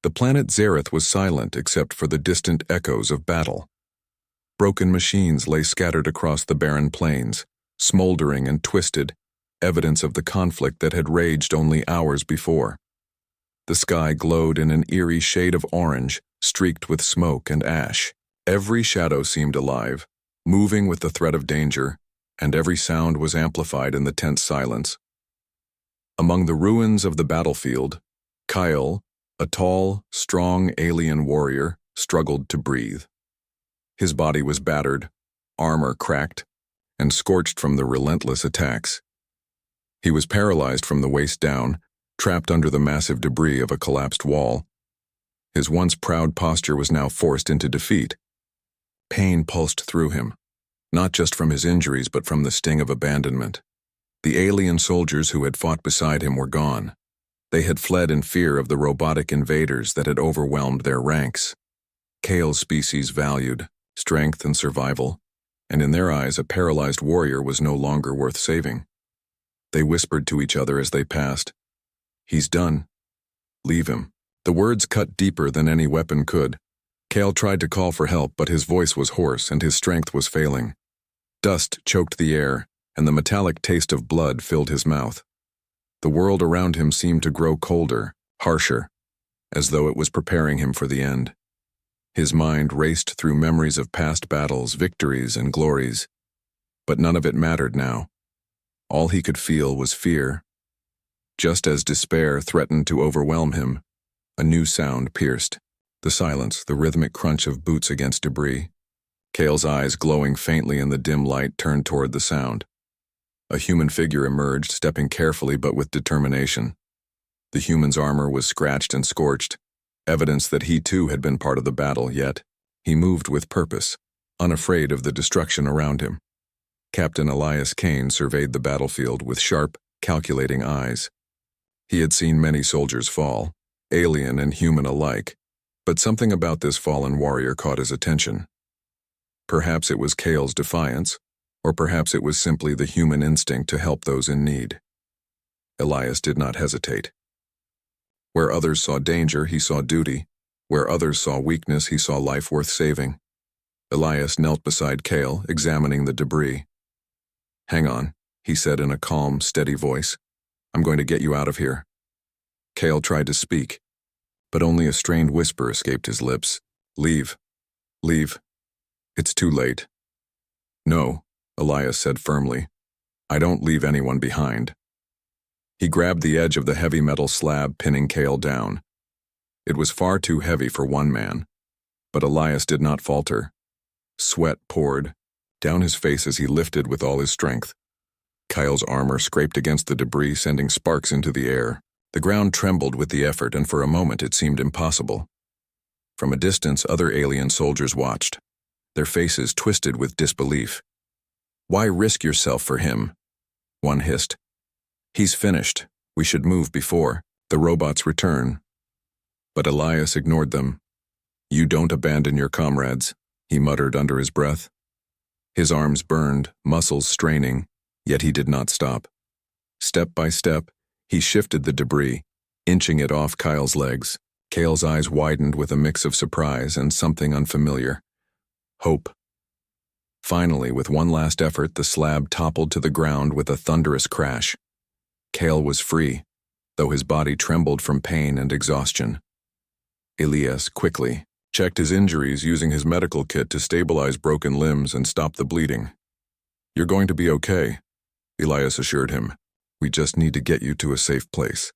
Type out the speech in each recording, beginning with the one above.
The planet Zareth was silent except for the distant echoes of battle. Broken machines lay scattered across the barren plains, smoldering and twisted, evidence of the conflict that had raged only hours before. The sky glowed in an eerie shade of orange, streaked with smoke and ash. Every shadow seemed alive, moving with the threat of danger, and every sound was amplified in the tense silence. Among the ruins of the battlefield, Kyle, a tall, strong alien warrior, struggled to breathe. His body was battered, armor cracked, and scorched from the relentless attacks. He was paralyzed from the waist down, trapped under the massive debris of a collapsed wall. His once proud posture was now forced into defeat. Pain pulsed through him, not just from his injuries but from the sting of abandonment. The alien soldiers who had fought beside him were gone. They had fled in fear of the robotic invaders that had overwhelmed their ranks. Kale's species valued strength and survival, and in their eyes a paralyzed warrior was no longer worth saving. They whispered to each other as they passed, "He's done. Leave him." The words cut deeper than any weapon could. Kale tried to call for help, but his voice was hoarse and his strength was failing. Dust choked the air, and the metallic taste of blood filled his mouth. The world around him seemed to grow colder, harsher, as though it was preparing him for the end. His mind raced through memories of past battles, victories, and glories, but none of it mattered now. All he could feel was fear. Just as despair threatened to overwhelm him, a new sound pierced. The silence, the rhythmic crunch of boots against debris. Kale's eyes, glowing faintly in the dim light, turned toward the sound. A human figure emerged, stepping carefully but with determination. The human's armor was scratched and scorched, evidence that he too had been part of the battle, yet he moved with purpose, unafraid of the destruction around him. Captain Elias Kane surveyed the battlefield with sharp, calculating eyes. He had seen many soldiers fall, alien and human alike, but something about this fallen warrior caught his attention. Perhaps it was Kale's defiance, or perhaps it was simply the human instinct to help those in need. Elias did not hesitate. Where others saw danger, he saw duty. Where others saw weakness, he saw life worth saving. Elias knelt beside Kale, examining the debris. "Hang on," he said in a calm, steady voice. "I'm going to get you out of here." Kale tried to speak, but only a strained whisper escaped his lips. "Leave. Leave. It's too late." "No," Elias said firmly. "I don't leave anyone behind." He grabbed the edge of the heavy metal slab, pinning Kale down. It was far too heavy for one man, but Elias did not falter. Sweat poured down his face as he lifted with all his strength. Kyle's armor scraped against the debris, sending sparks into the air. The ground trembled with the effort, and for a moment it seemed impossible. From a distance, other alien soldiers watched, their faces twisted with disbelief. "Why risk yourself for him?" one hissed. "He's finished. We should move before the robots return." But Elias ignored them. "You don't abandon your comrades," he muttered under his breath. His arms burned, muscles straining, yet he did not stop. Step by step, he shifted the debris, inching it off Kyle's legs. Kale's eyes widened with a mix of surprise and something unfamiliar. Hope. Finally, with one last effort, the slab toppled to the ground with a thunderous crash. Kale was free, though his body trembled from pain and exhaustion. Elias quickly checked his injuries, using his medical kit to stabilize broken limbs and stop the bleeding. "You're going to be okay," Elias assured him. "We just need to get you to a safe place."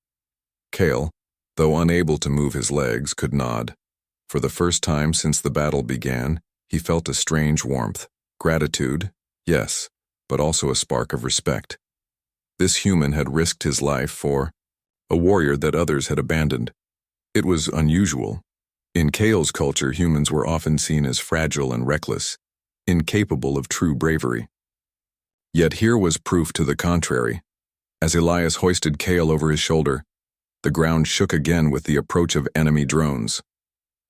Kale, though unable to move his legs, could nod. For the first time since the battle began, he felt a strange warmth. Gratitude, yes, but also a spark of respect. This human had risked his life for a warrior that others had abandoned. It was unusual. In Kale's culture, humans were often seen as fragile and reckless, incapable of true bravery. Yet here was proof to the contrary. As Elias hoisted Kale over his shoulder, the ground shook again with the approach of enemy drones.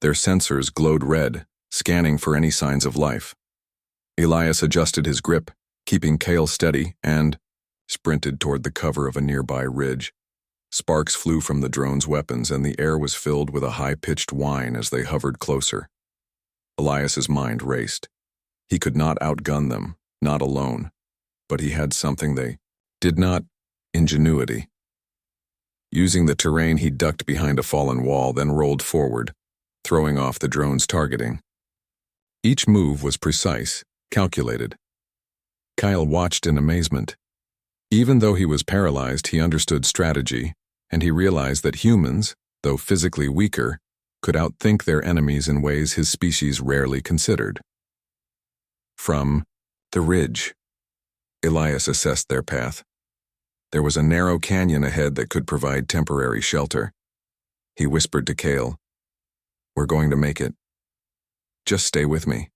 Their sensors glowed red, scanning for any signs of life. Elias adjusted his grip, keeping Kale steady, and sprinted toward the cover of a nearby ridge. Sparks flew from the drone's weapons, and the air was filled with a high-pitched whine as they hovered closer. Elias's mind raced. He could not outgun them, not alone, but he had something they did not: ingenuity. Using the terrain, he ducked behind a fallen wall, then rolled forward, throwing off the drone's targeting. Each move was precise, calculated. Kyle watched in amazement. Even though he was paralyzed, he understood strategy, and he realized that humans, though physically weaker, could outthink their enemies in ways his species rarely considered. From the ridge, Elias assessed their path. There was a narrow canyon ahead that could provide temporary shelter. He whispered to Kale, "We're going to make it. Just stay with me."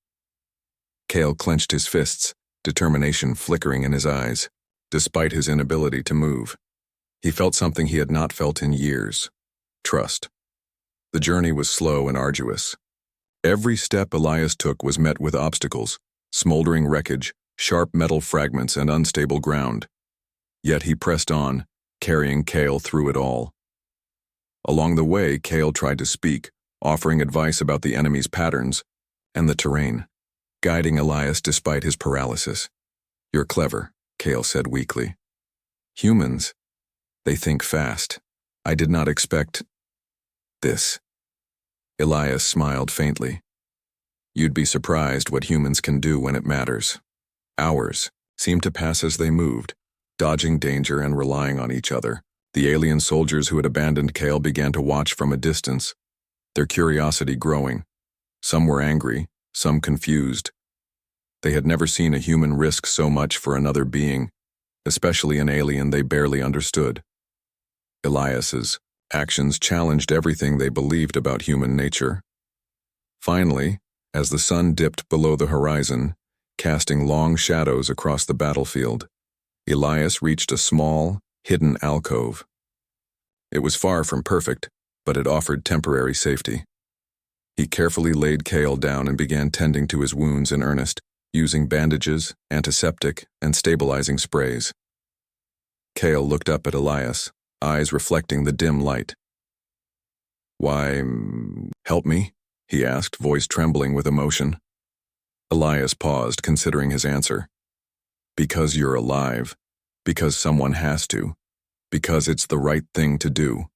Kale clenched his fists, determination flickering in his eyes. Despite his inability to move, he felt something he had not felt in years: trust. The journey was slow and arduous. Every step Elias took was met with obstacles, smoldering wreckage, sharp metal fragments, and unstable ground. Yet he pressed on, carrying Kale through it all. Along the way, Kale tried to speak, offering advice about the enemy's patterns and the terrain, guiding Elias despite his paralysis. "You're clever," Kale said weakly. "Humans, they think fast. I did not expect this." Elias smiled faintly. "You'd be surprised what humans can do when it matters." Hours seemed to pass as they moved, dodging danger and relying on each other. The alien soldiers who had abandoned Kale began to watch from a distance, their curiosity growing. Some were angry, some confused. They had never seen a human risk so much for another being, especially an alien they barely understood. Elias's actions challenged everything they believed about human nature. Finally, as the sun dipped below the horizon, casting long shadows across the battlefield, Elias reached a small, hidden alcove. It was far from perfect, but it offered temporary safety. He carefully laid Kale down and began tending to his wounds in earnest, using bandages, antiseptic, and stabilizing sprays. Kale looked up at Elias, eyes reflecting the dim light. "Why, help me?" he asked, voice trembling with emotion. Elias paused, considering his answer. "Because you're alive. Because someone has to. Because it's the right thing to do."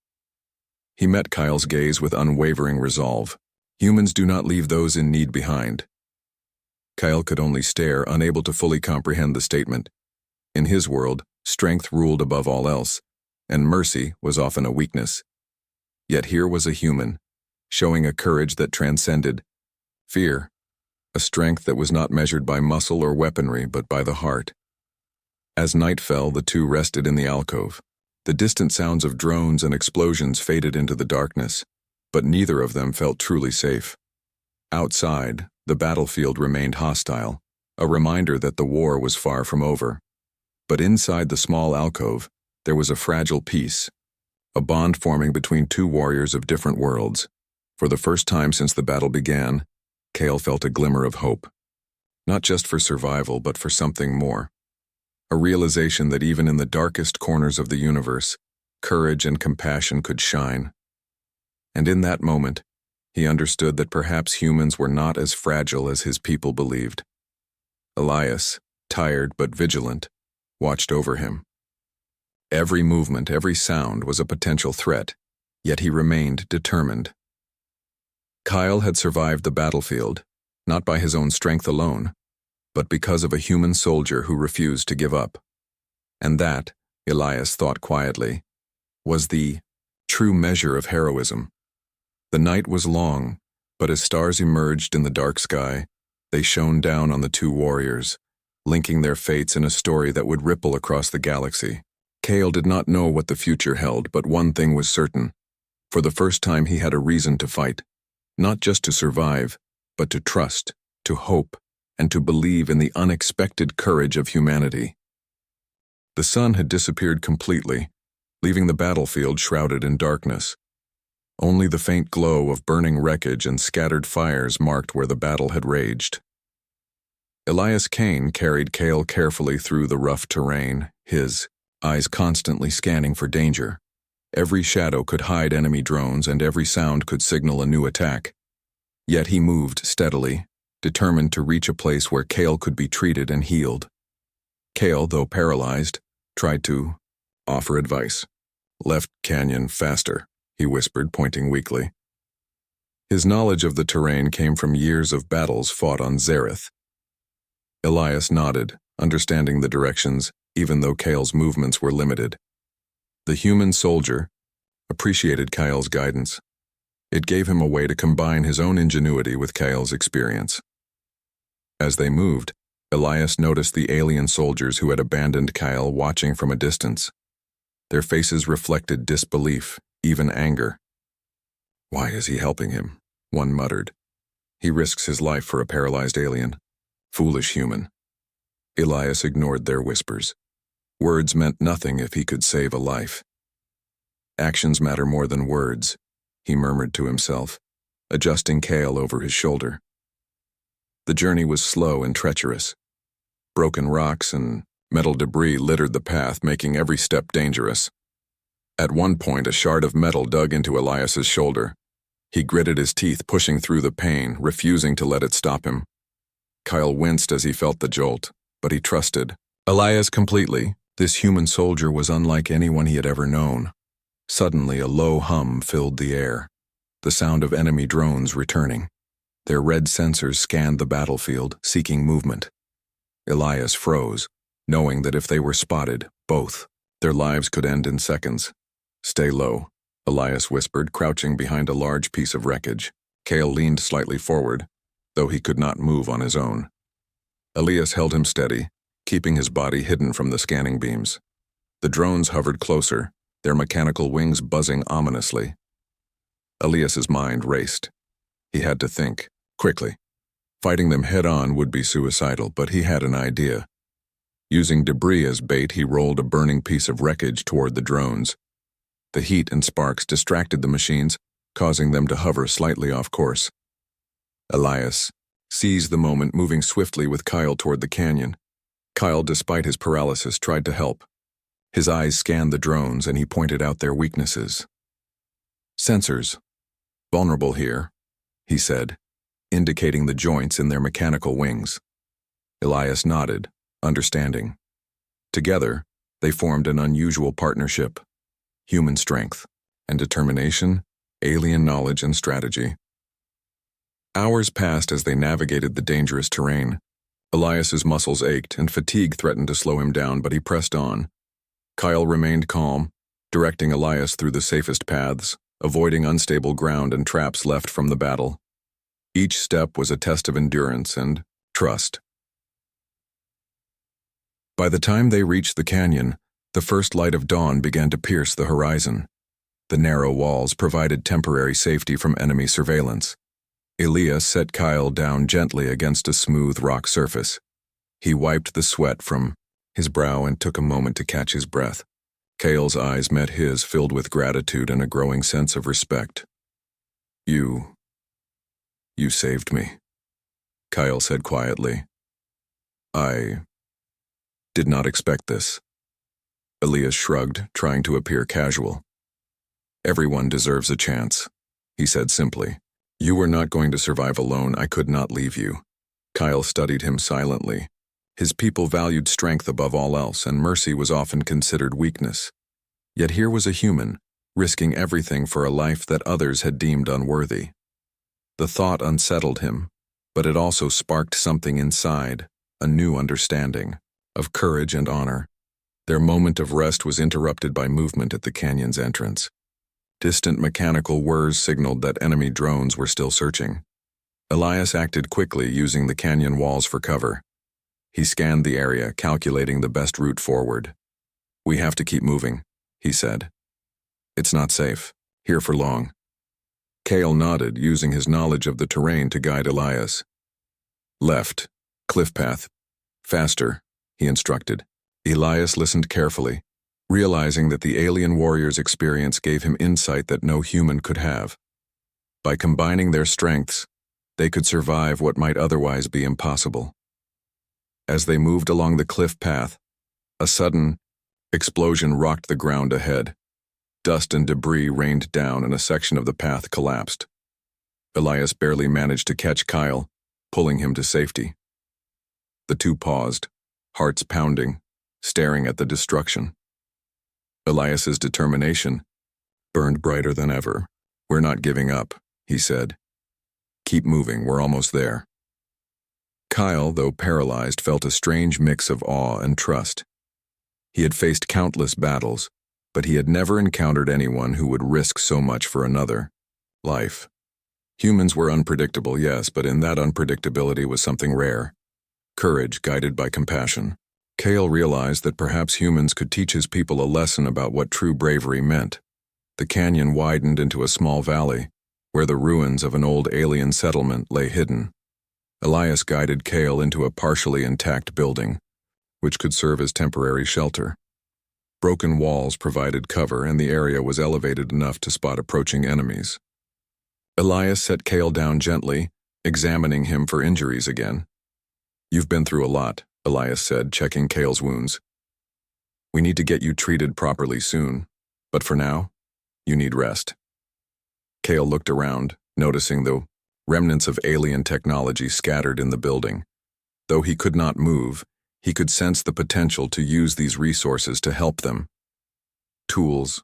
He met Kyle's gaze with unwavering resolve. Humans do not leave those in need behind. Kyle could only stare, unable to fully comprehend the statement. In his world, strength ruled above all else, and mercy was often a weakness. Yet here was a human, showing a courage that transcended fear, a strength that was not measured by muscle or weaponry but by the heart. As night fell, the two rested in the alcove. The distant sounds of drones and explosions faded into the darkness, but neither of them felt truly safe. Outside, the battlefield remained hostile, a reminder that the war was far from over. But inside the small alcove, there was a fragile peace, a bond forming between two warriors of different worlds. For the first time since the battle began, Kale felt a glimmer of hope. Not just for survival, but for something more. A realization that even in the darkest corners of the universe, courage and compassion could shine. And in that moment, he understood that perhaps humans were not as fragile as his people believed. Elias, tired but vigilant, watched over him. Every movement, every sound was a potential threat, yet he remained determined. Kyle had survived the battlefield, not by his own strength alone, but because of a human soldier who refused to give up. And that, Elias thought quietly, was the true measure of heroism. The night was long, but as stars emerged in the dark sky, they shone down on the two warriors, linking their fates in a story that would ripple across the galaxy. Kale did not know what the future held, but one thing was certain. For the first time he had a reason to fight, not just to survive, but to trust, to hope, and to believe in the unexpected courage of humanity. The sun had disappeared completely, leaving the battlefield shrouded in darkness. Only the faint glow of burning wreckage and scattered fires marked where the battle had raged. Elias Kane carried Kale carefully through the rough terrain, his eyes constantly scanning for danger. Every shadow could hide enemy drones and every sound could signal a new attack. Yet he moved steadily, determined to reach a place where Kale could be treated and healed. Kale, though paralyzed, tried to offer advice. "Left canyon faster," he whispered, pointing weakly. His knowledge of the terrain came from years of battles fought on Zareth. Elias nodded, understanding the directions, even though Kale's movements were limited. The human soldier appreciated Kyle's guidance. It gave him a way to combine his own ingenuity with Kyle's experience. As they moved, Elias noticed the alien soldiers who had abandoned Kyle watching from a distance. Their faces reflected disbelief, even anger. "Why is he helping him?" one muttered. "He risks his life for a paralyzed alien. Foolish human." Elias ignored their whispers. Words meant nothing if he could save a life. "Actions matter more than words," he murmured to himself, adjusting Kale over his shoulder. The journey was slow and treacherous. Broken rocks and metal debris littered the path, making every step dangerous. At one point, a shard of metal dug into Elias's shoulder. He gritted his teeth, pushing through the pain, refusing to let it stop him. Kyle winced as he felt the jolt, but he trusted Elias completely. This human soldier was unlike anyone he had ever known. Suddenly, a low hum filled the air, the sound of enemy drones returning. Their red sensors scanned the battlefield, seeking movement. Elias froze, knowing that if they were spotted, their lives could end in seconds. "Stay low," Elias whispered, crouching behind a large piece of wreckage. Kale leaned slightly forward, though he could not move on his own. Elias held him steady, keeping his body hidden from the scanning beams. The drones hovered closer, their mechanical wings buzzing ominously. Elias's mind raced. He had to think, quickly. Fighting them head-on would be suicidal, but he had an idea. Using debris as bait, he rolled a burning piece of wreckage toward the drones. The heat and sparks distracted the machines, causing them to hover slightly off course. Elias seized the moment, moving swiftly with Kyle toward the canyon. Kyle, despite his paralysis, tried to help. His eyes scanned the drones and he pointed out their weaknesses. "Sensors. Vulnerable here," he said, indicating the joints in their mechanical wings. Elias nodded, understanding. Together, they formed an unusual partnership. Human strength and determination, alien knowledge and strategy. Hours passed as they navigated the dangerous terrain. Elias's muscles ached and fatigue threatened to slow him down, but he pressed on. Kyle remained calm, directing Elias through the safest paths, avoiding unstable ground and traps left from the battle. Each step was a test of endurance and trust. By the time they reached the canyon, the first light of dawn began to pierce the horizon. The narrow walls provided temporary safety from enemy surveillance. Elias set Kyle down gently against a smooth rock surface. He wiped the sweat from his brow and took a moment to catch his breath. Kyle's eyes met his, filled with gratitude and a growing sense of respect. You saved me," Kyle said quietly. "I did not expect this." Elias shrugged, trying to appear casual. "Everyone deserves a chance," he said simply. "You were not going to survive alone. I could not leave you." Kyle studied him silently. His people valued strength above all else, and mercy was often considered weakness. Yet here was a human, risking everything for a life that others had deemed unworthy. The thought unsettled him, but it also sparked something inside, a new understanding of courage and honor. Their moment of rest was interrupted by movement at the canyon's entrance. Distant mechanical whirs signaled that enemy drones were still searching. Elias acted quickly, using the canyon walls for cover. He scanned the area, calculating the best route forward. "We have to keep moving," he said. "It's not safe here for long." Kale nodded, using his knowledge of the terrain to guide Elias. "Left, cliff path. Faster," he instructed. Elias listened carefully, realizing that the alien warrior's experience gave him insight that no human could have. By combining their strengths, they could survive what might otherwise be impossible. As they moved along the cliff path, a sudden explosion rocked the ground ahead. Dust and debris rained down and a section of the path collapsed. Elias barely managed to catch Kyle, pulling him to safety. The two paused, hearts pounding, staring at the destruction. Elias's determination burned brighter than ever. "We're not giving up," he said. "Keep moving, we're almost there." Kyle, though paralyzed, felt a strange mix of awe and trust. He had faced countless battles, but he had never encountered anyone who would risk so much for another life. Humans were unpredictable, yes, but in that unpredictability was something rare. Courage guided by compassion. Kyle realized that perhaps humans could teach his people a lesson about what true bravery meant. The canyon widened into a small valley, where the ruins of an old alien settlement lay hidden. Elias guided Kyle into a partially intact building, which could serve as temporary shelter. Broken walls provided cover, and the area was elevated enough to spot approaching enemies. Elias set Kyle down gently, examining him for injuries again. "You've been through a lot," Elias said, checking Kyle's wounds. "We need to get you treated properly soon, but for now, you need rest." Kyle looked around, noticing the remnants of alien technology scattered in the building. Though he could not move, he could sense the potential to use these resources to help them. Tools,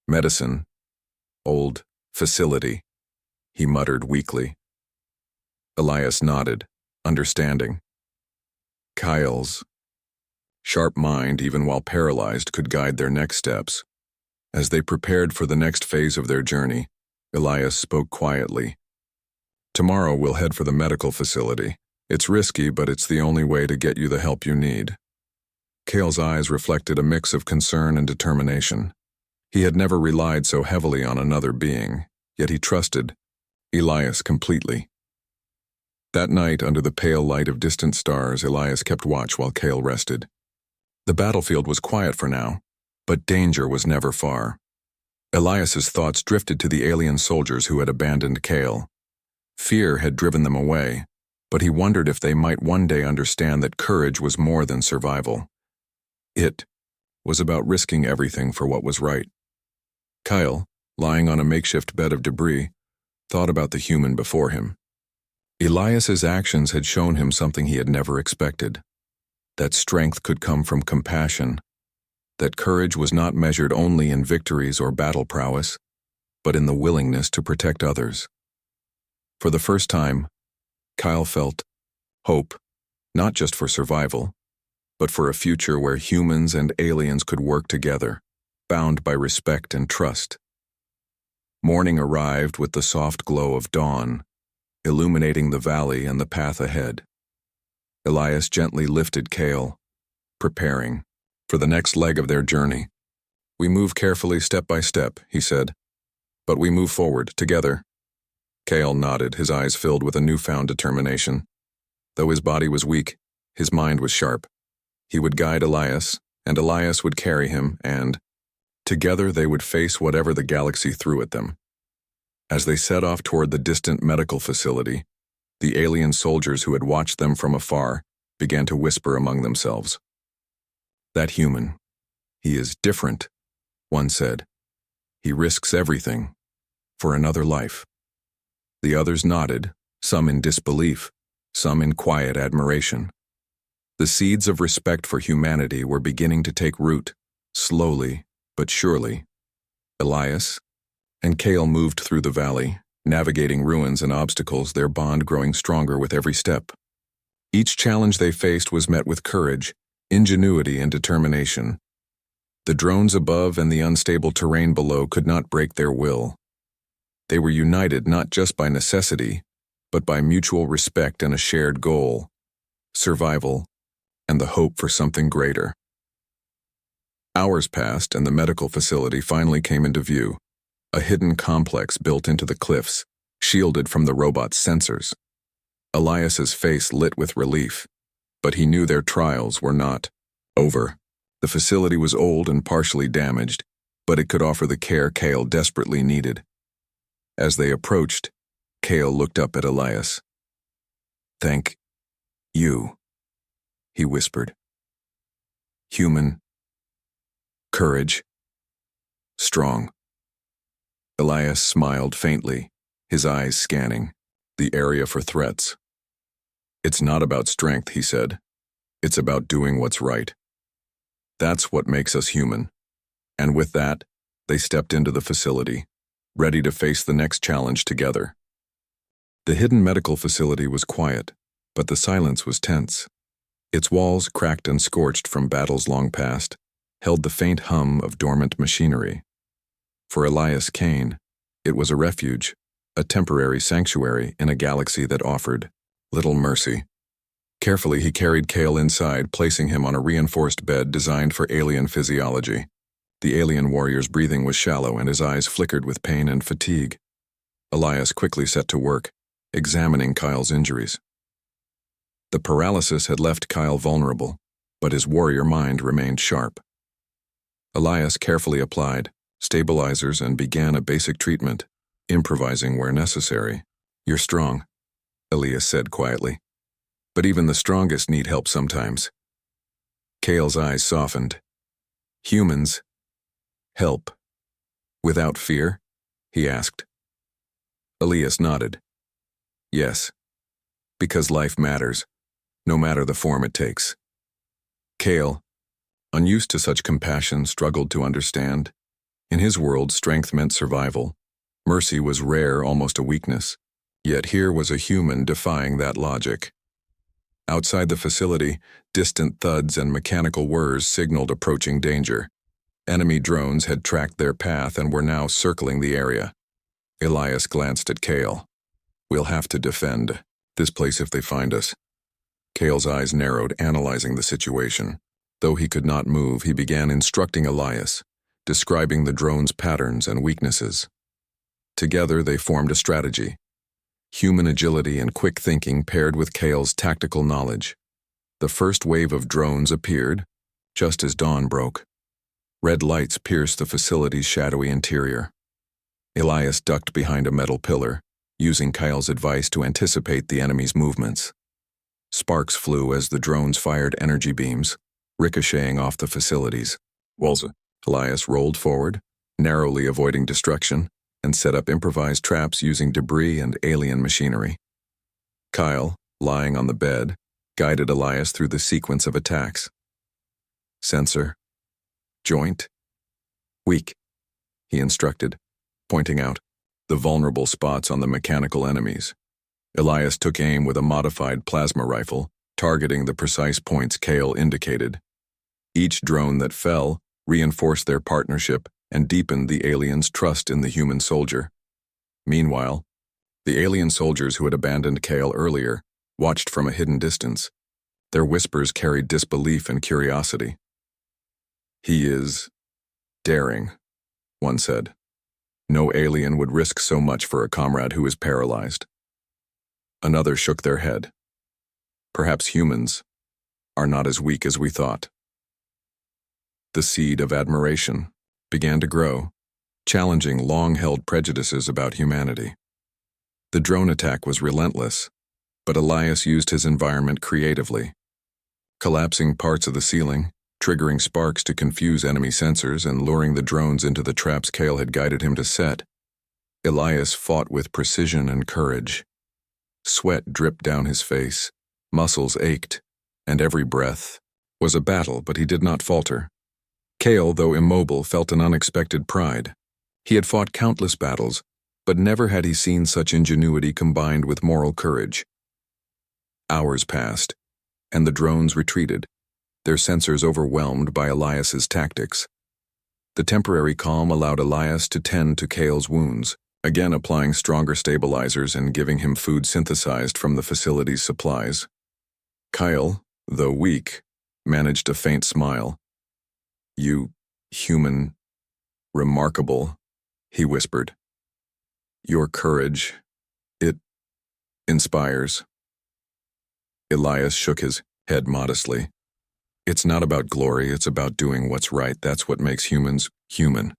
medicine, old facility, he muttered weakly. Elias nodded, understanding. Kyle's sharp mind, even while paralyzed, could guide their next steps. As they prepared for the next phase of their journey, Elias spoke quietly. "Tomorrow we'll head for the medical facility. It's risky, but it's the only way to get you the help you need." Kyle's eyes reflected a mix of concern and determination. He had never relied so heavily on another being, yet he trusted Elias completely. That night, under the pale light of distant stars, Elias kept watch while Kyle rested. The battlefield was quiet for now, but danger was never far. Elias's thoughts drifted to the alien soldiers who had abandoned Kyle. Fear had driven them away, but he wondered if they might one day understand that courage was more than survival. It was about risking everything for what was right. Kyle, lying on a makeshift bed of debris, thought about the human before him. Elias's actions had shown him something he had never expected. That strength could come from compassion, that courage was not measured only in victories or battle prowess, but in the willingness to protect others. For the first time, Kyle felt hope, not just for survival, but for a future where humans and aliens could work together, bound by respect and trust. Morning arrived with the soft glow of dawn, illuminating the valley and the path ahead. Elias gently lifted Kyle, preparing for the next leg of their journey. "We move carefully step by step," he said, "but we move forward together." Kyle nodded, his eyes filled with a newfound determination. Though his body was weak, his mind was sharp. He would guide Elias, and Elias would carry him, and together they would face whatever the galaxy threw at them. As they set off toward the distant medical facility, the alien soldiers who had watched them from afar began to whisper among themselves. "That human, he is different," one said. "He risks everything for another life." The others nodded, some in disbelief, some in quiet admiration. The seeds of respect for humanity were beginning to take root, slowly but surely. Elias and Kyle moved through the valley, navigating ruins and obstacles, their bond growing stronger with every step. Each challenge they faced was met with courage, ingenuity, and determination. The drones above and the unstable terrain below could not break their will. They were united not just by necessity, but by mutual respect and a shared goal: survival and the hope for something greater. Hours passed, and the medical facility finally came into view, a hidden complex built into the cliffs, shielded from the robot's sensors. Elias's face lit with relief, but he knew their trials were not over. The facility was old and partially damaged, but it could offer the care Kyle desperately needed. As they approached, Kyle looked up at Elias. "Thank you," he whispered. "Human, courage, strong." Elias smiled faintly, his eyes scanning the area for threats. "It's not about strength," he said. "It's about doing what's right. That's what makes us human." And with that, they stepped into the facility, ready to face the next challenge together. The hidden medical facility was quiet, but the silence was tense. Its walls, cracked and scorched from battles long past, held the faint hum of dormant machinery. For Elias Kane, it was a refuge, a temporary sanctuary in a galaxy that offered little mercy. Carefully, he carried Kale inside, placing him on a reinforced bed designed for alien physiology. The alien warrior's breathing was shallow and his eyes flickered with pain and fatigue. Elias quickly set to work, examining Kyle's injuries. The paralysis had left Kyle vulnerable, but his warrior mind remained sharp. Elias carefully applied stabilizers and began a basic treatment, improvising where necessary. "You're strong," Elias said quietly. "But even the strongest need help sometimes." Kale's eyes softened. "Humans help without fear?" he asked. Elias nodded. "Yes, because life matters, no matter the form it takes." Kale, unused to such compassion, struggled to understand. In his world, strength meant survival. Mercy was rare, almost a weakness. Yet here was a human defying that logic. Outside the facility, distant thuds and mechanical whirs signaled approaching danger. Enemy drones had tracked their path and were now circling the area. Elias glanced at Kale. "We'll have to defend this place if they find us." Kale's eyes narrowed, analyzing the situation. Though he could not move, he began instructing Elias, describing the drone's patterns and weaknesses. Together, they formed a strategy. Human agility and quick thinking paired with Kale's tactical knowledge. The first wave of drones appeared, just as dawn broke. Red lights pierced the facility's shadowy interior. Elias ducked behind a metal pillar, using Kyle's advice to anticipate the enemy's movements. Sparks flew as the drones fired energy beams, ricocheting off the facilities. Elias rolled forward, narrowly avoiding destruction, and set up improvised traps using debris and alien machinery. Kyle, lying on the bed, guided Elias through the sequence of attacks. "Sensor. Joint. Weak," he instructed, pointing out the vulnerable spots on the mechanical enemies. Elias took aim with a modified plasma rifle, targeting the precise points Kale indicated. Each drone that fell reinforced their partnership and deepened the aliens' trust in the human soldier. Meanwhile, the alien soldiers who had abandoned Kale earlier watched from a hidden distance. Their whispers carried disbelief and curiosity. "He is daring," one said. "No alien would risk so much for a comrade who is paralyzed." Another shook their head. "Perhaps humans are not as weak as we thought." The seed of admiration began to grow, challenging long-held prejudices about humanity. The drone attack was relentless, but Elias used his environment creatively, collapsing parts of the ceiling, triggering sparks to confuse enemy sensors and luring the drones into the traps Kale had guided him to set. Elias fought with precision and courage. Sweat dripped down his face, muscles ached, and every breath was a battle, but he did not falter. Kale, though immobile, felt an unexpected pride. He had fought countless battles, but never had he seen such ingenuity combined with moral courage. Hours passed, and the drones retreated, their sensors overwhelmed by Elias's tactics. The temporary calm allowed Elias to tend to Kale's wounds, again applying stronger stabilizers and giving him food synthesized from the facility's supplies. Kyle, though weak, managed a faint smile. "You, human, remarkable," he whispered. "Your courage, it inspires." Elias shook his head modestly. "It's not about glory, it's about doing what's right. That's what makes humans human."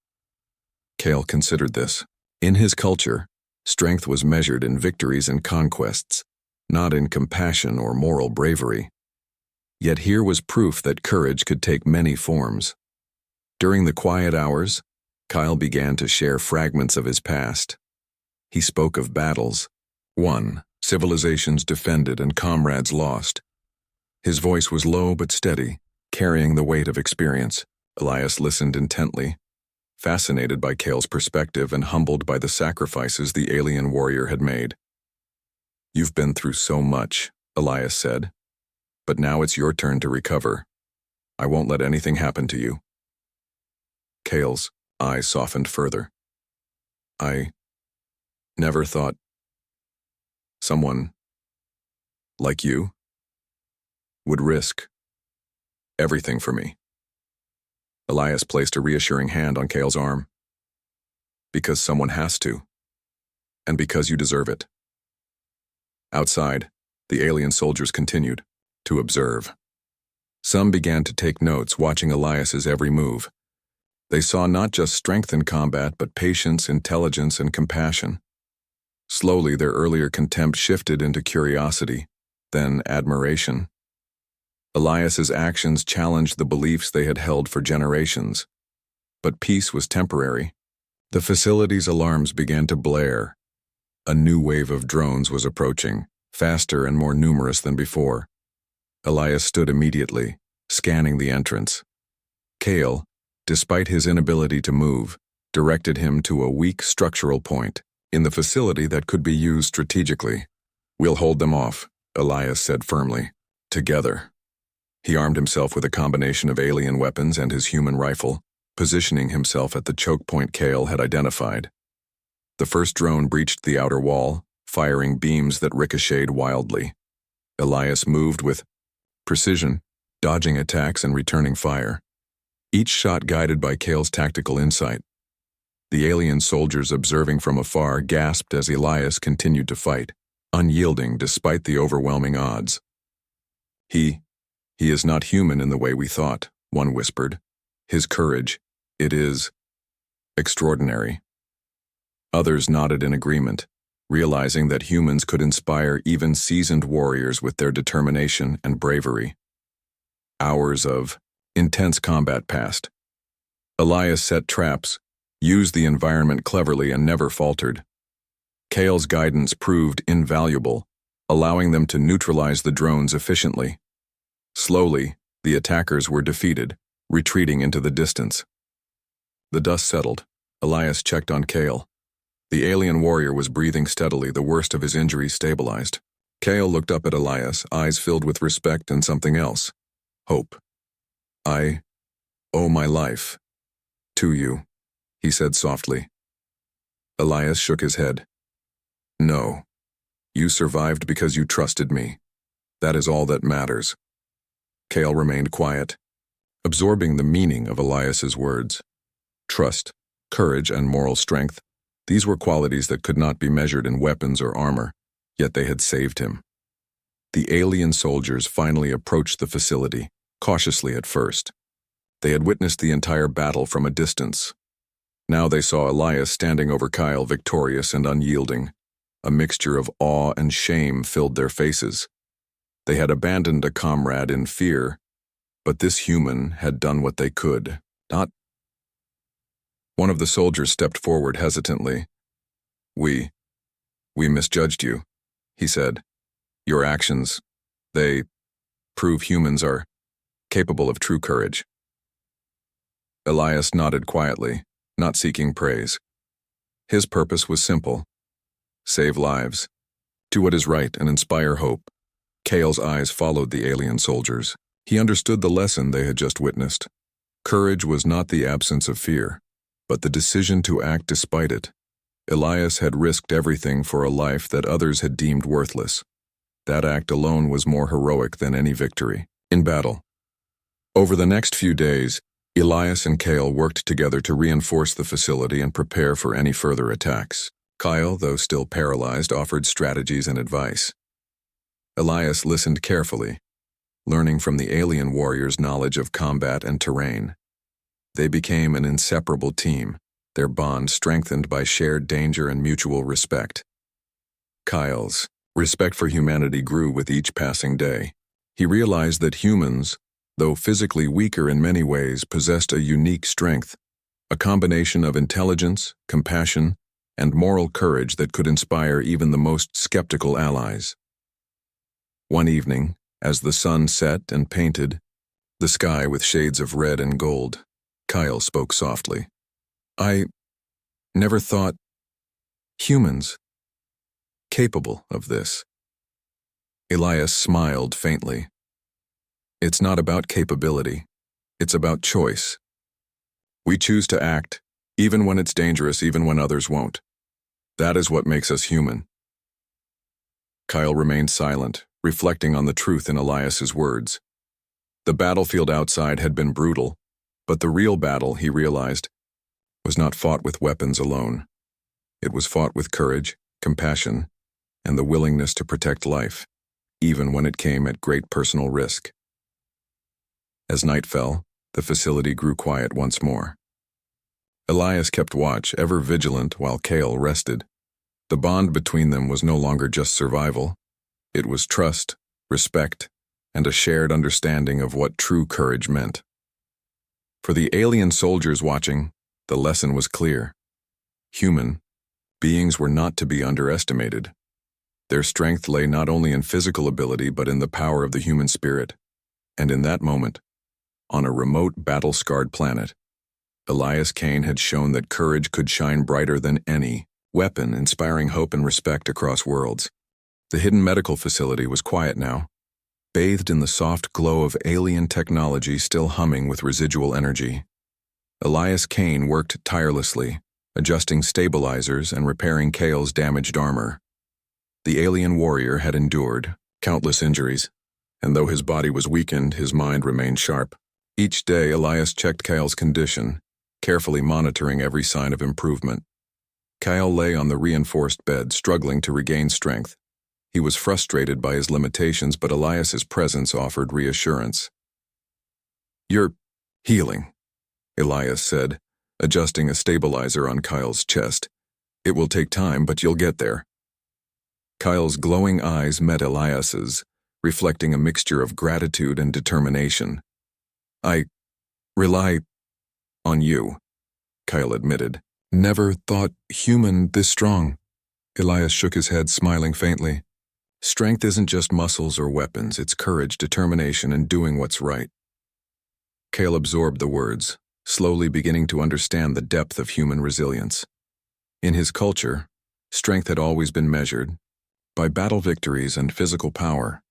Kale considered this. In his culture, strength was measured in victories and conquests, not in compassion or moral bravery. Yet here was proof that courage could take many forms. During the quiet hours, Kyle began to share fragments of his past. He spoke of battles won, civilizations defended, and comrades lost. His voice was low but steady, carrying the weight of experience. Elias listened intently, fascinated by Kale's perspective and humbled by the sacrifices the alien warrior had made. "You've been through so much," Elias said, "but now it's your turn to recover. I won't let anything happen to you." Kale's eyes softened further. "I never thought someone like you would risk everything for me." Elias placed a reassuring hand on Kale's arm. "Because someone has to, and because you deserve it." Outside, the alien soldiers continued to observe. Some began to take notes, watching Elias's every move. They saw not just strength in combat, but patience, intelligence, and compassion. Slowly, their earlier contempt shifted into curiosity, then admiration. Elias's actions challenged the beliefs they had held for generations. But peace was temporary. The facility's alarms began to blare. A new wave of drones was approaching, faster and more numerous than before. Elias stood immediately, scanning the entrance. Kale, despite his inability to move, directed him to a weak structural point in the facility that could be used strategically. "We'll hold them off," Elias said firmly. "Together." He armed himself with a combination of alien weapons and his human rifle, positioning himself at the choke point Kale had identified. The first drone breached the outer wall, firing beams that ricocheted wildly. Elias moved with precision, dodging attacks and returning fire. Each shot guided by Kale's tactical insight. The alien soldiers observing from afar gasped as Elias continued to fight, unyielding despite the overwhelming odds. He is not human in the way we thought," one whispered. "His courage, it is extraordinary." Others nodded in agreement, realizing that humans could inspire even seasoned warriors with their determination and bravery. Hours of intense combat passed. Elias set traps, used the environment cleverly, and never faltered. Kale's guidance proved invaluable, allowing them to neutralize the drones efficiently. Slowly, the attackers were defeated, retreating into the distance. The dust settled. Elias checked on Kale. The alien warrior was breathing steadily, the worst of his injuries stabilized. Kale looked up at Elias, eyes filled with respect and something else. Hope. "I owe my life to you," he said softly. Elias shook his head. "No. You survived because you trusted me. That is all that matters." Kale remained quiet, absorbing the meaning of Elias's words. Trust, courage, and moral strength, these were qualities that could not be measured in weapons or armor, yet they had saved him. The alien soldiers finally approached the facility, cautiously at first. They had witnessed the entire battle from a distance. Now they saw Elias standing over Kyle, victorious and unyielding. A mixture of awe and shame filled their faces. They had abandoned a comrade in fear, but this human had done what they could, not. One of the soldiers stepped forward hesitantly. We misjudged you," he said. "Your actions, they prove humans are capable of true courage." Elias nodded quietly, not seeking praise. His purpose was simple: save lives, do what is right, and inspire hope. Kale's eyes followed the alien soldiers. He understood the lesson they had just witnessed. Courage was not the absence of fear, but the decision to act despite it. Elias had risked everything for a life that others had deemed worthless. That act alone was more heroic than any victory in battle. Over the next few days, Elias and Kale worked together to reinforce the facility and prepare for any further attacks. Kyle, though still paralyzed, offered strategies and advice. Elias listened carefully, learning from the alien warrior's knowledge of combat and terrain. They became an inseparable team, their bond strengthened by shared danger and mutual respect. Kyle's respect for humanity grew with each passing day. He realized that humans, though physically weaker in many ways, possessed a unique strength. a combination of intelligence, compassion, and moral courage that could inspire even the most skeptical allies. One evening, as the sun set and painted the sky with shades of red and gold, Kyle spoke softly. I never thought humans capable of this. Elias smiled faintly. It's not about capability. It's about choice. We choose to act, even when it's dangerous, even when others won't. That is what makes us human. Kyle remained silent, reflecting on the truth in Elias's words. The battlefield outside had been brutal, but the real battle, he realized, was not fought with weapons alone. It was fought with courage, compassion, and the willingness to protect life, even when it came at great personal risk. As night fell, the facility grew quiet once more. Elias kept watch, ever vigilant, while Kale rested. The bond between them was no longer just survival. It was trust, respect, and a shared understanding of what true courage meant. For the alien soldiers watching, the lesson was clear. Human beings were not to be underestimated. Their strength lay not only in physical ability but in the power of the human spirit. And in that moment, on a remote battle-scarred planet, Elias Kane had shown that courage could shine brighter than any weapon, inspiring hope and respect across worlds. The hidden medical facility was quiet now, bathed in the soft glow of alien technology still humming with residual energy. Elias Kane worked tirelessly, adjusting stabilizers and repairing Kale's damaged armor. The alien warrior had endured countless injuries, and though his body was weakened, his mind remained sharp. Each day, Elias checked Kale's condition, carefully monitoring every sign of improvement. Kyle lay on the reinforced bed, struggling to regain strength. He was frustrated by his limitations, but Elias's presence offered reassurance. "You're healing," Elias said, adjusting a stabilizer on Kyle's chest. "It will take time, but you'll get there." Kyle's glowing eyes met Elias's, reflecting a mixture of gratitude and determination. "I rely on you," Kyle admitted. "Never thought human this strong." Elias shook his head, smiling faintly. "Strength isn't just muscles or weapons, it's courage, determination, and doing what's right." Kale absorbed the words, slowly beginning to understand the depth of human resilience. In his culture, strength had always been measured by battle victories and physical power.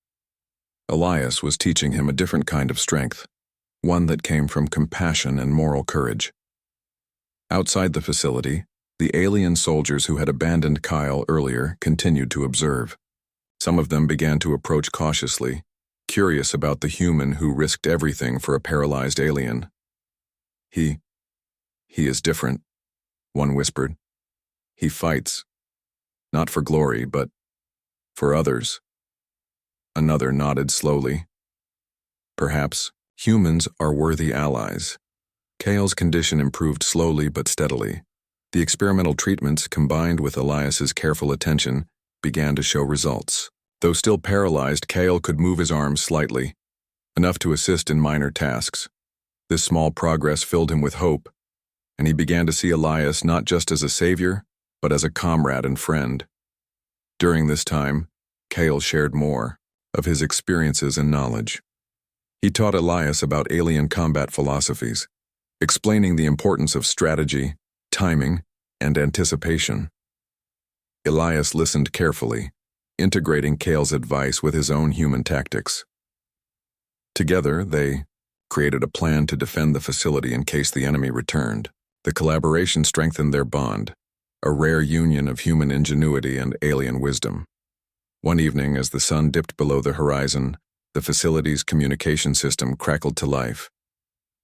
Elias was teaching him a different kind of strength, one that came from compassion and moral courage. Outside the facility, the alien soldiers who had abandoned Kyle earlier continued to observe. Some of them began to approach cautiously, curious about the human who risked everything for a paralyzed alien. He is different," one whispered. "He fights, not for glory, but for others." Another nodded slowly. "Perhaps humans are worthy allies." Kale's condition improved slowly but steadily. The experimental treatments, combined with Elias's careful attention, began to show results. Though still paralyzed, Kale could move his arms slightly, enough to assist in minor tasks. This small progress filled him with hope, and he began to see Elias not just as a savior, but as a comrade and friend. During this time, Kale shared more of his experiences and knowledge. He taught Elias about alien combat philosophies, explaining the importance of strategy, timing, and anticipation. Elias listened carefully, integrating Kale's advice with his own human tactics. Together, they created a plan to defend the facility in case the enemy returned. The collaboration strengthened their bond, a rare union of human ingenuity and alien wisdom. One evening, as the sun dipped below the horizon, the facility's communication system crackled to life.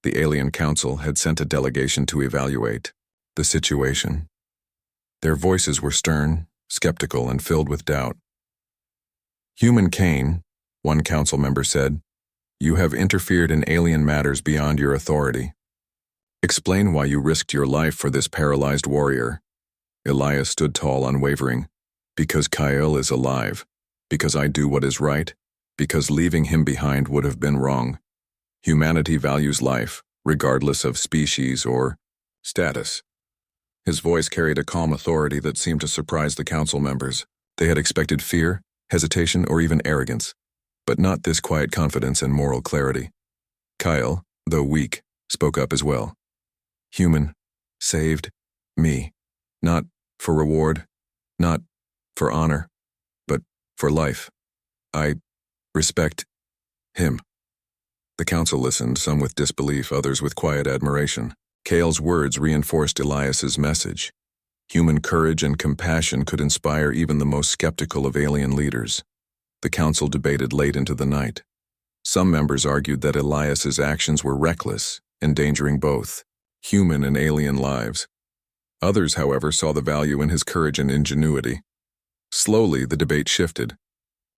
The Alien Council had sent a delegation to evaluate the situation. Their voices were stern, skeptical, and filled with doubt. "Human Kane," one council member said, "you have interfered in alien matters beyond your authority. Explain why you risked your life for this paralyzed warrior." Elias stood tall, unwavering. "Because Kyle is alive. Because I do what is right. Because leaving him behind would have been wrong. Humanity values life, regardless of species or Status. His voice carried a calm authority that seemed to surprise the council members. They had expected fear, hesitation, or even arrogance, but not this quiet confidence and moral clarity. Kyle, though weak, spoke up as well. Human, saved, me. Not for reward, not for honor, but for life. I respect him. The council listened, some with disbelief, others with quiet admiration. Kale's words reinforced Elias's message. Human courage and compassion could inspire even the most skeptical of alien leaders. The council debated late into the night. Some members argued that Elias's actions were reckless, endangering both human and alien lives. Others, however, saw the value in his courage and ingenuity. Slowly, the debate shifted.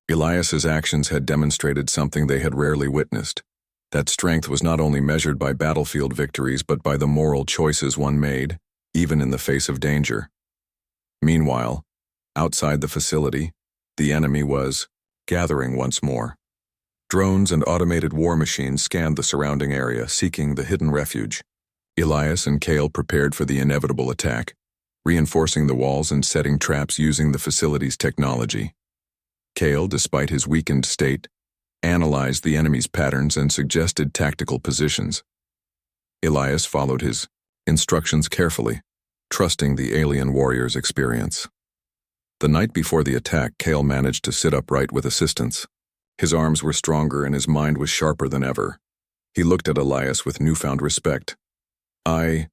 Elias's actions had demonstrated something they had rarely witnessed. That strength was not only measured by battlefield victories but by the moral choices one made, even in the face of danger. Meanwhile, outside the facility, the enemy was gathering once more. Drones and automated war machines scanned the surrounding area, seeking the hidden refuge. Elias and Kale prepared for the inevitable attack, reinforcing the walls and setting traps using the facility's technology. Kale, despite his weakened state, analyzed the enemy's patterns and suggested tactical positions. Elias followed his instructions carefully, trusting the alien warrior's experience. The night before the attack, Kale managed to sit upright with assistance. His arms were stronger and his mind was sharper than ever. He looked at Elias with newfound respect. I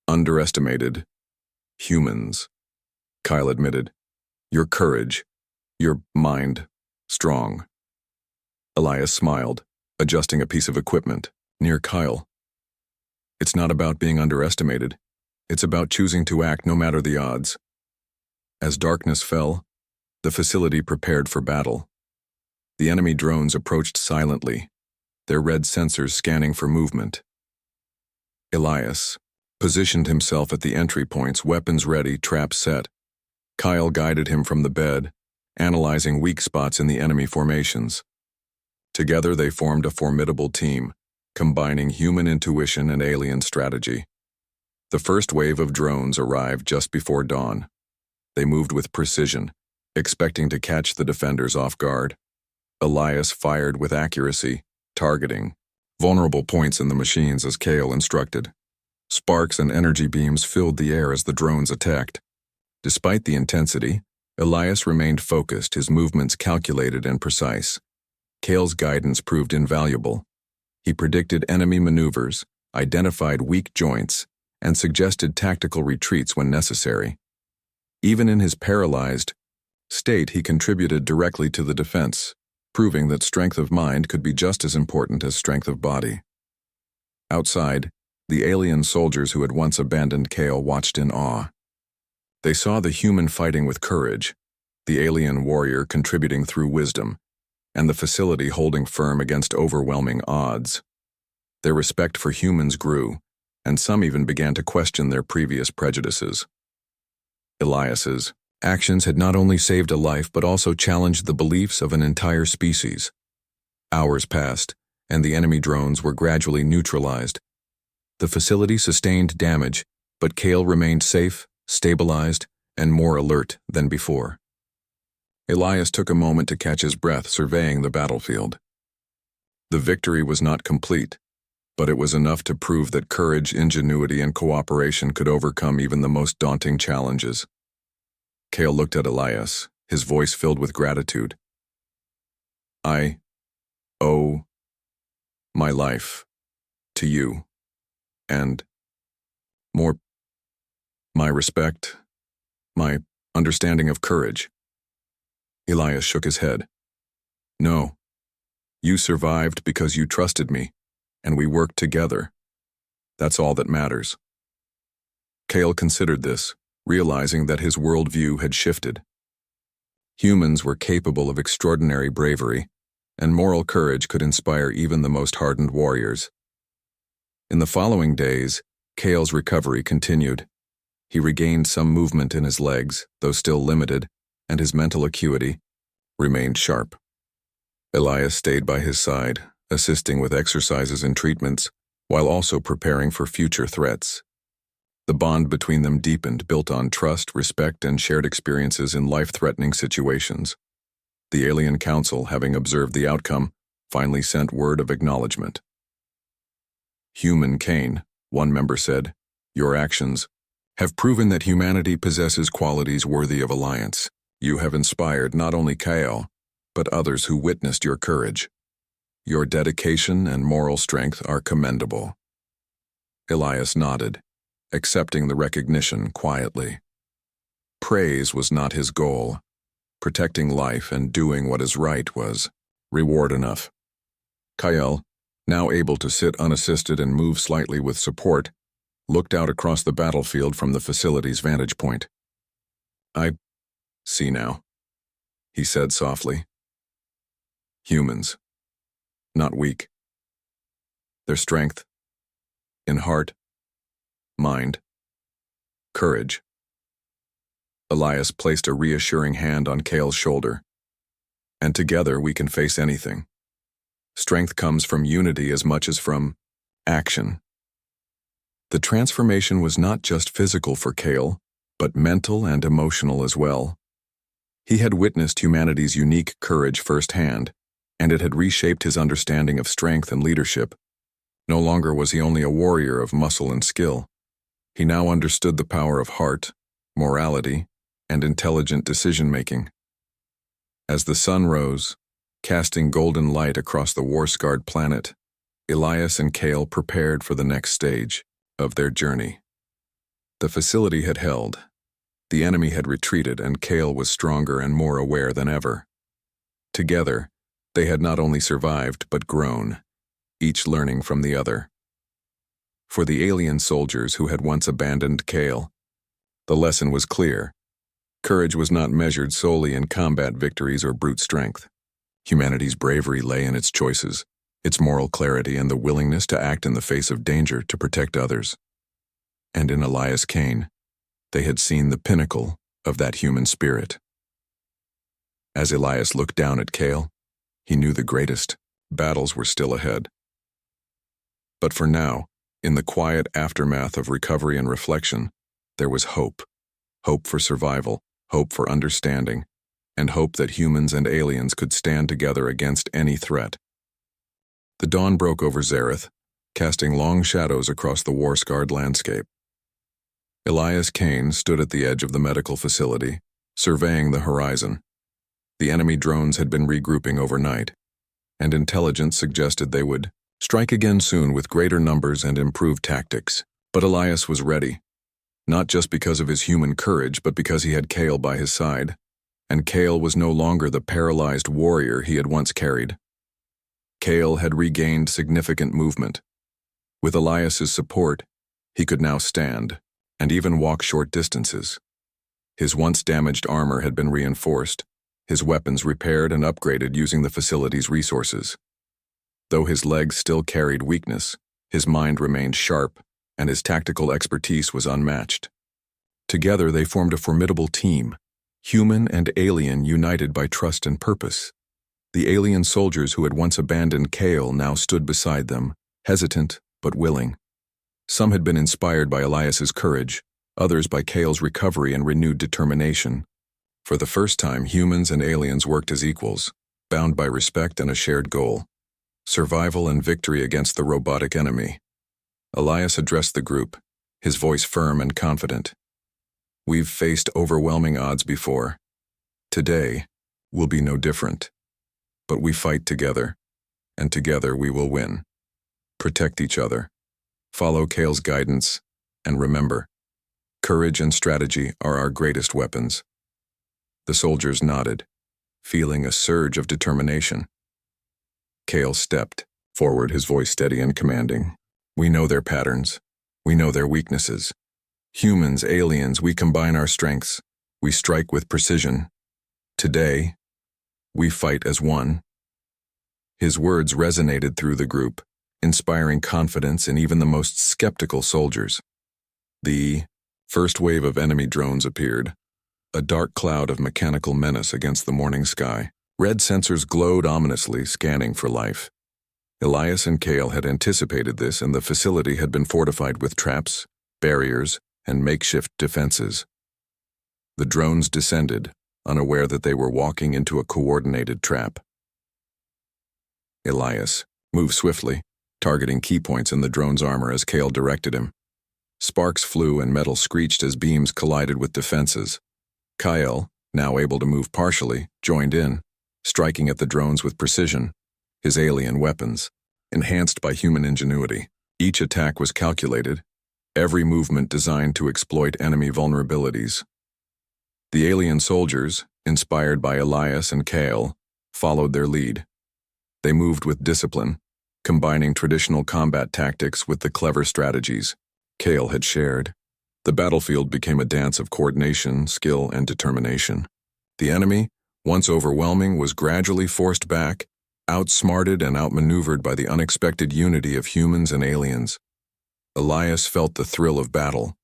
underestimated humans, Kyle admitted. Your courage, your mind, strong. Elias smiled, adjusting a piece of equipment near Kyle. It's not about being underestimated. It's about choosing to act no matter the odds. As darkness fell, the facility prepared for battle. The enemy drones approached silently, their red sensors scanning for movement. Elias positioned himself at the entry points, weapons ready, traps set. Kyle guided him from the bed, analyzing weak spots in the enemy formations. Together they formed a formidable team, combining human intuition and alien strategy. The first wave of drones arrived just before dawn. They moved with precision, expecting to catch the defenders off guard. Elias fired with accuracy, targeting vulnerable points in the machines as Kale instructed. Sparks and energy beams filled the air as the drones attacked. Despite the intensity, Elias remained focused, his movements calculated and precise. Kale's guidance proved invaluable. He predicted enemy maneuvers, identified weak joints, and suggested tactical retreats when necessary. Even in his paralyzed state, he contributed directly to the defense, proving that strength of mind could be just as important as strength of body. Outside, the alien soldiers who had once abandoned Kale watched in awe. They saw the human fighting with courage, the alien warrior contributing through wisdom, and the facility holding firm against overwhelming odds. Their respect for humans grew, and some even began to question their previous prejudices. Elias's actions had not only saved a life but also challenged the beliefs of an entire species. Hours passed, and the enemy drones were gradually neutralized. The facility sustained damage, but Kale remained safe, stabilized, and more alert than before. Elias took a moment to catch his breath, surveying the battlefield. The victory was not complete, but it was enough to prove that courage, ingenuity, and cooperation could overcome even the most daunting challenges. Kale looked at Elias, his voice filled with gratitude. I owe my life to you, and more, my respect, my understanding of courage. Elias shook his head. No, you survived because you trusted me, and we worked together. That's all that matters. Kale considered this, realizing that his worldview had shifted. Humans were capable of extraordinary bravery, and moral courage could inspire even the most hardened warriors. In the following days, Kale's recovery continued. He regained some movement in his legs, though still limited, and his mental acuity remained sharp. Elias stayed by his side, assisting with exercises and treatments, while also preparing for future threats. The bond between them deepened, built on trust, respect, and shared experiences in life-threatening situations. The Alien Council, having observed the outcome, finally sent word of acknowledgement. "Human Kane," one member said, "your actions have proven that humanity possesses qualities worthy of alliance. You have inspired not only Kale, but others who witnessed your courage. Your dedication and moral strength are commendable." Elias nodded, accepting the recognition quietly. Praise was not his goal. Protecting life and doing what is right was reward enough. Kyle, now able to sit unassisted and move slightly with support, looked out across the battlefield from the facility's vantage point. "I see now," he said softly. "Humans. Not weak. Their strength, in heart, mind, courage." Elias placed a reassuring hand on Kale's shoulder. "And together we can face anything. Strength comes from unity as much as from action." The transformation was not just physical for Kale, but mental and emotional as well. He had witnessed humanity's unique courage firsthand, and it had reshaped his understanding of strength and leadership. No longer was he only a warrior of muscle and skill. He now understood the power of heart, morality, and intelligent decision-making. As the sun rose, casting golden light across the war-scarred planet, Elias and Kale prepared for the next stage of their journey. The facility had held, the enemy had retreated, and Kale was stronger and more aware than ever. Together, they had not only survived but grown, each learning from the other. For the alien soldiers who had once abandoned Kale, the lesson was clear. Courage was not measured solely in combat victories or brute strength. Humanity's bravery lay in its choices, its moral clarity, and the willingness to act in the face of danger to protect others. And in Elias Kane, they had seen the pinnacle of that human spirit. As Elias looked down at Kale, he knew the greatest battles were still ahead. But for now, in the quiet aftermath of recovery and reflection, there was hope. Hope for survival, hope for understanding, and hope that humans and aliens could stand together against any threat. The dawn broke over Zareth, casting long shadows across the war-scarred landscape. Elias Kane stood at the edge of the medical facility, surveying the horizon. The enemy drones had been regrouping overnight, and intelligence suggested they would strike again soon with greater numbers and improved tactics. But Elias was ready, not just because of his human courage, but because he had Kale by his side, and Kale was no longer the paralyzed warrior he had once carried. Kale had regained significant movement. With Elias's support, he could now stand, and even walk short distances. His once damaged armor had been reinforced, his weapons repaired and upgraded using the facility's resources. Though his legs still carried weakness, his mind remained sharp, and his tactical expertise was unmatched. Together they formed a formidable team, human and alien united by trust and purpose. The alien soldiers who had once abandoned Kale now stood beside them, hesitant but willing. Some had been inspired by Elias's courage, others by Kale's recovery and renewed determination. For the first time, humans and aliens worked as equals, bound by respect and a shared goal: survival and victory against the robotic enemy. Elias addressed the group, his voice firm and confident. "We've faced overwhelming odds before. Today will be no different. But we fight together, and together we will win. Protect each other. Follow Kale's guidance, and remember, courage and strategy are our greatest weapons." The soldiers nodded, feeling a surge of determination. Kale stepped forward, his voice steady and commanding. "We know their patterns. We know their weaknesses. Humans, aliens, we combine our strengths. We strike with precision. Today, we fight as one." His words resonated through the group, inspiring confidence in even the most skeptical soldiers. The first wave of enemy drones appeared, a dark cloud of mechanical menace against the morning sky. Red sensors glowed ominously, scanning for life. Elias and Kale had anticipated this, and the facility had been fortified with traps, barriers, and makeshift defenses. The drones descended, unaware that they were walking into a coordinated trap. Elias moved swiftly, targeting key points in the drone's armor as Kale directed him. Sparks flew and metal screeched as beams collided with defenses. Kyle, now able to move partially, joined in, striking at the drones with precision, his alien weapons, enhanced by human ingenuity. Each attack was calculated, every movement designed to exploit enemy vulnerabilities. The alien soldiers, inspired by Elias and Kale, followed their lead. They moved with discipline, combining traditional combat tactics with the clever strategies Kale had shared. The battlefield became a dance of coordination, skill, and determination. The enemy, once overwhelming, was gradually forced back, outsmarted and outmaneuvered by the unexpected unity of humans and aliens. Elias felt the thrill of battle,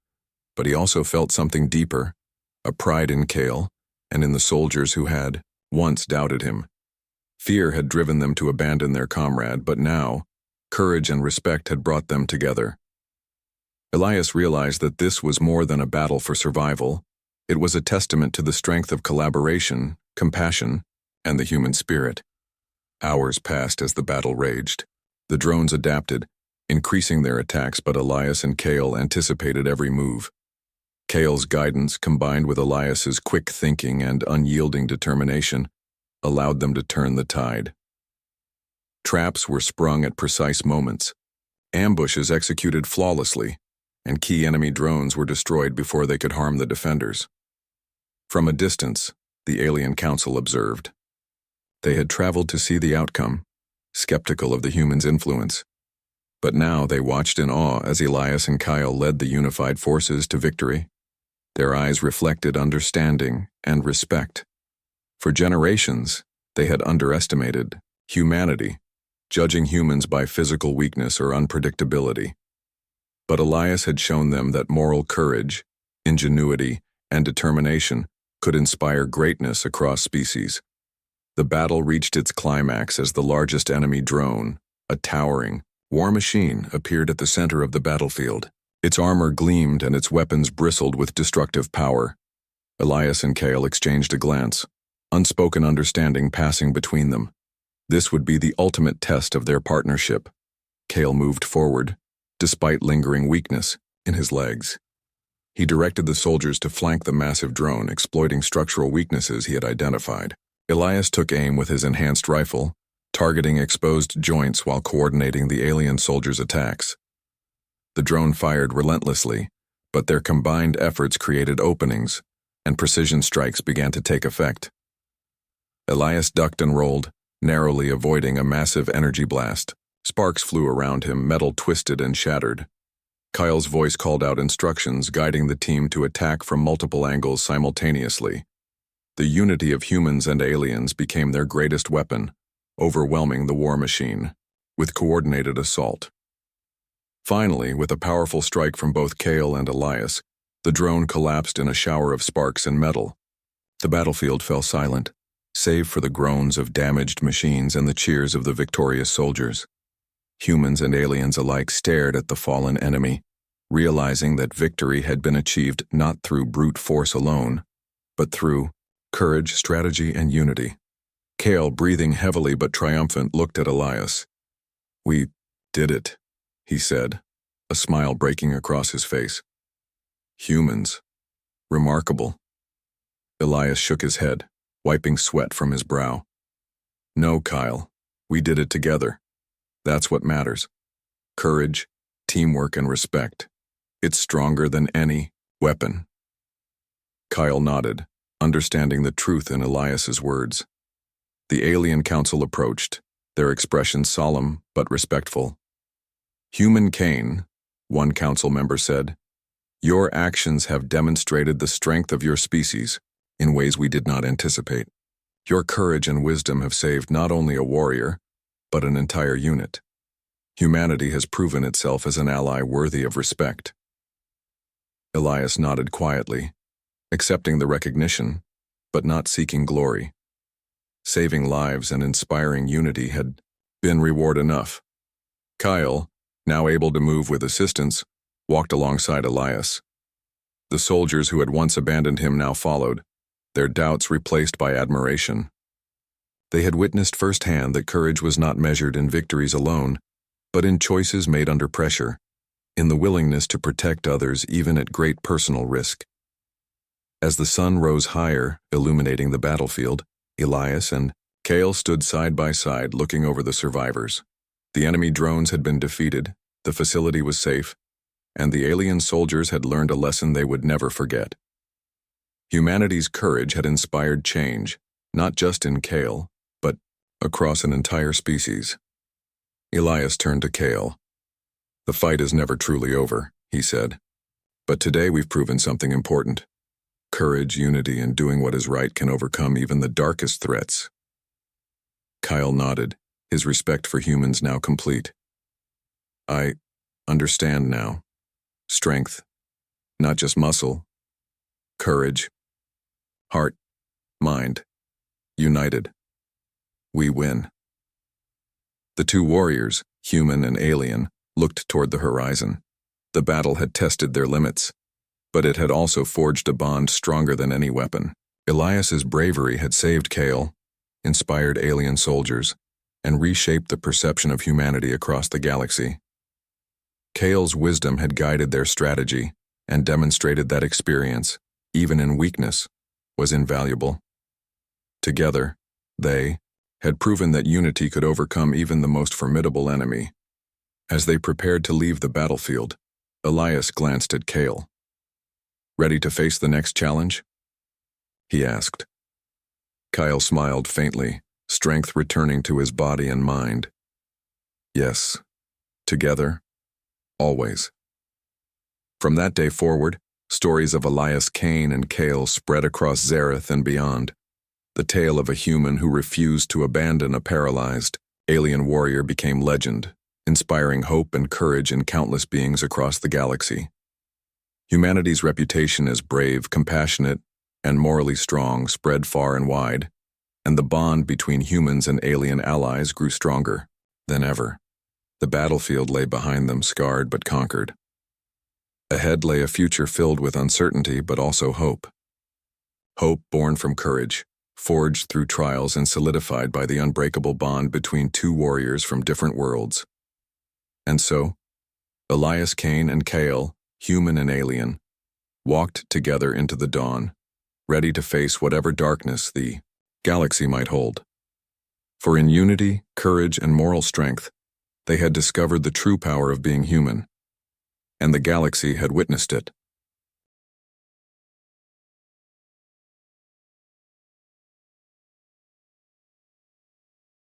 but he also felt something deeper, a pride in Kale and in the soldiers who had once doubted him. Fear had driven them to abandon their comrade, but now, courage and respect had brought them together. Elias realized that this was more than a battle for survival. It was a testament to the strength of collaboration, compassion, and the human spirit. Hours passed as the battle raged. The drones adapted, increasing their attacks, but Elias and Kale anticipated every move. Kale's guidance, combined with Elias's quick thinking and unyielding determination, allowed them to turn the tide. Traps were sprung at precise moments, ambushes executed flawlessly, and key enemy drones were destroyed before they could harm the defenders. From a distance, the alien council observed. They had traveled to see the outcome, skeptical of the humans' influence. But now they watched in awe as Elias and Kyle led the unified forces to victory. Their eyes reflected understanding and respect. For generations, they had underestimated humanity, judging humans by physical weakness or unpredictability. But Elias had shown them that moral courage, ingenuity, and determination could inspire greatness across species. The battle reached its climax as the largest enemy drone, a towering war machine, appeared at the center of the battlefield. Its armor gleamed and its weapons bristled with destructive power. Elias and Kale exchanged a glance, unspoken understanding passing between them. This would be the ultimate test of their partnership. Kale moved forward, despite lingering weakness in his legs. He directed the soldiers to flank the massive drone, exploiting structural weaknesses he had identified. Elias took aim with his enhanced rifle, targeting exposed joints while coordinating the alien soldiers' attacks. The drone fired relentlessly, but their combined efforts created openings, and precision strikes began to take effect. Elias ducked and rolled, narrowly avoiding a massive energy blast. Sparks flew around him, metal twisted and shattered. Kyle's voice called out instructions, guiding the team to attack from multiple angles simultaneously. The unity of humans and aliens became their greatest weapon, overwhelming the war machine with coordinated assault. Finally, with a powerful strike from both Kale and Elias, the drone collapsed in a shower of sparks and metal. The battlefield fell silent, save for the groans of damaged machines and the cheers of the victorious soldiers. Humans and aliens alike stared at the fallen enemy, realizing that victory had been achieved not through brute force alone, but through courage, strategy, and unity. Kale, breathing heavily but triumphant, looked at Elias. "We did it," he said, a smile breaking across his face. "Humans. Remarkable." Elias shook his head, wiping sweat from his brow. "No, Kyle, we did it together. That's what matters. Courage, teamwork, and respect. It's stronger than any weapon." Kyle nodded, understanding the truth in Elias's words. The alien council approached, their expressions solemn but respectful. "Human Cain," one council member said, "your actions have demonstrated the strength of your species in ways we did not anticipate. Your courage and wisdom have saved not only a warrior, but an entire unit. Humanity has proven itself as an ally worthy of respect." Elias nodded quietly, accepting the recognition, but not seeking glory. Saving lives and inspiring unity had been reward enough. Kyle, now able to move with assistance, walked alongside Elias. The soldiers who had once abandoned him now followed, their doubts replaced by admiration. They had witnessed firsthand that courage was not measured in victories alone, but in choices made under pressure, in the willingness to protect others even at great personal risk. As the sun rose higher, illuminating the battlefield, Elias and Kale stood side by side looking over the survivors. The enemy drones had been defeated, the facility was safe, and the alien soldiers had learned a lesson they would never forget. Humanity's courage had inspired change, not just in Kale, but across an entire species. Elias turned to Kale. "The fight is never truly over," he said. "But today we've proven something important. Courage, unity, and doing what is right can overcome even the darkest threats." Kyle nodded, his respect for humans now complete. "I understand now. Strength, not just muscle. Courage. Heart, mind. United. We win." The two warriors, human and alien, looked toward the horizon. The battle had tested their limits, but it had also forged a bond stronger than any weapon. Elias's bravery had saved Kale, inspired alien soldiers, and reshaped the perception of humanity across the galaxy. Kale's wisdom had guided their strategy and demonstrated that experience, even in weakness, was invaluable. Together, they had proven that unity could overcome even the most formidable enemy. As they prepared to leave the battlefield, Elias glanced at Kale. "Ready to face the next challenge?" he asked. Kyle smiled faintly, strength returning to his body and mind. "Yes, together, always." From that day forward, stories of Elias Kane and Kale spread across Zareth and beyond. The tale of a human who refused to abandon a paralyzed, alien warrior became legend, inspiring hope and courage in countless beings across the galaxy. Humanity's reputation as brave, compassionate, and morally strong spread far and wide, and the bond between humans and alien allies grew stronger than ever. The battlefield lay behind them, scarred but conquered. Ahead lay a future filled with uncertainty but also hope. Hope born from courage, forged through trials and solidified by the unbreakable bond between two warriors from different worlds. And so, Elias Kane and Kale, human and alien, walked together into the dawn, ready to face whatever darkness the galaxy might hold. For in unity, courage, and moral strength, they had discovered the true power of being human, and the galaxy had witnessed it.